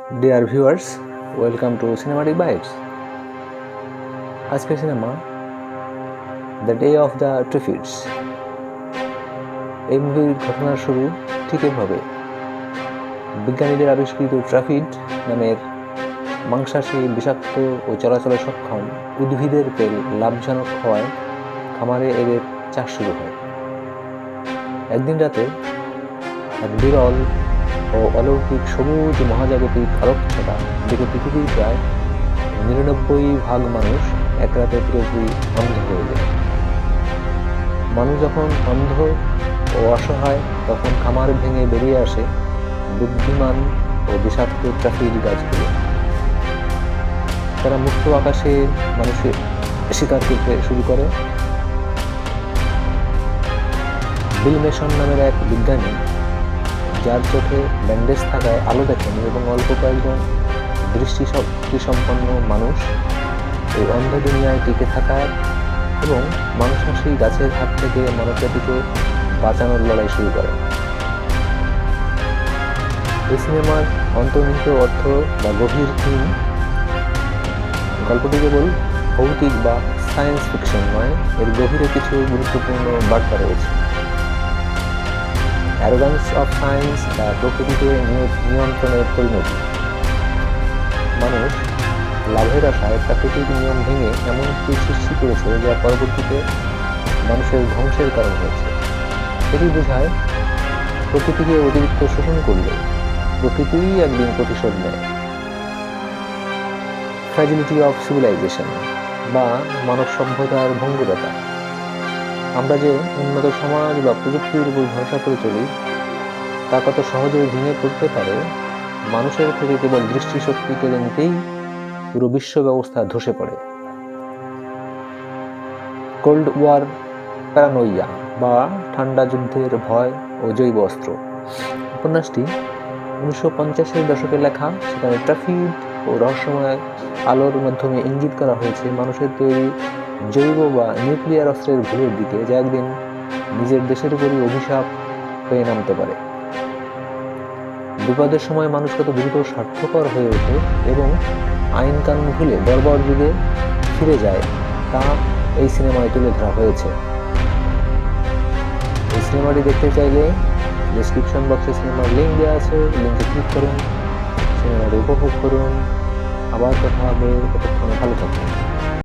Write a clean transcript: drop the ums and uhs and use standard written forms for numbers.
Dear viewers, welcome to Cinematic Bites. আজকের cinema the day of the triffids. এই মুভির ঘটনার শুরু ঠিক এভাবে। বিজ্ঞানীদের আবিষ্কৃত ট্রাফিড নামের মাংসাশী, বিষাক্ত ও চলাচলে সক্ষম উদ্ভিদের তেল লাভজনক হওয়ায় খামারে এদের চাষ শুরু হয়। একদিন রাতে এক বিরল ও অলৌকিক সবুজ মহাজাগতিক আলোকছটা দেখে পৃথিবীর প্রায় ৯৯% মানুষ এক রাতে পুরোপুরি অন্ধ হয়ে যায়। মানুষ যখন অন্ধ ও অসহায়, তখন খামার ভেঙে বেরিয়ে আসে বুদ্ধিমান ও বিষাক্ত ট্রাফিড গাছগুলো। তারা মুক্ত আকাশে মানুষের শিকার করতে শুরু করে। বিল মেসন নামের এক বিজ্ঞানী, যার চোখে ব্যান্ডেজ থাকায় আলো দেখেনি এবং অল্প কয়েকজন দৃষ্টিশক্তি সম্পন্ন মানুষ এই অন্ধ দুনিয়ায় টিকে থাকার এবং মাংসাশী গাছের হাত থেকে মানবজাতিকে বাঁচানোর লড়াই শুরু করে। এই সিনেমার অন্তর্নিহিত অর্থ বা গভীর থিম, গল্পটি কেবল ভৌতিক বা সায়েন্স ফিকশন নয়, এর গভীরে কিছু গুরুত্বপূর্ণ বার্তা রয়েছে। অ্যারোগান্স অফ সায়েন্স বা প্রকৃতিকে নিয়ন্ত্রণের পরিণতি। মানুষ লাভের আশায় প্রাকৃতিক নিয়ম ভেঙে এমন কিছু সৃষ্টি করেছে যা পরবর্তীতে মানুষের ধ্বংসের কারণ হয়েছে। এটি বোঝায় প্রকৃতিকে অতিরিক্ত শোষণ করলে প্রকৃতিই একদিন প্রতিশোধ নেয়। ফ্র্যাজিলিটি অফ সিভিলাইজেশন বা মানব সভ্যতার ভঙ্গুরতা। আমরা যে উন্নত সমাজ বা প্রযুক্তির উপর ভরসা করে চলি, তা কত সহজেই ভেঙে পড়তে পারে। মানুষের থেকে কেবল দৃষ্টিশক্তি কেড়ে নিতেই পুরো বিশ্ব ব্যবস্থা ধসে পড়ে। কোল্ড ওয়ার প্যারানোইয়া বা ঠান্ডা যুদ্ধের ভয় ও জৈব অস্ত্র। উপন্যাসটি 1950-এর দশকে লেখা। সেখানে ট্রাফিড ও রহস্যময় আলোর মাধ্যমে ইঙ্গিত করা হয়েছে মানুষের তৈরি জৈব বা নিউক্লিয়ার অস্ত্রের ভুলের দিকে, যা একদিন নিজের দেশের উপরই অভিশাপ হয়ে নামতে পারে। বিপদের সময় মানুষ কত দ্রুত স্বার্থপর হয়ে ওঠে এবং আইন কানুন ভুলে বর্বর যুগে ফিরে যায়, তা এই সিনেমায় তুলে ধরা হয়েছে। এই সিনেমাটি দেখতে চাইলে ডেসক্রিপশন বক্সে সিনেমার লিঙ্ক দেওয়া আছে, লিঙ্কে ক্লিক করুন, সিনেমাটি উপভোগ করুন। আবার কথা হবে, ততক্ষণে ভালো থাকুন।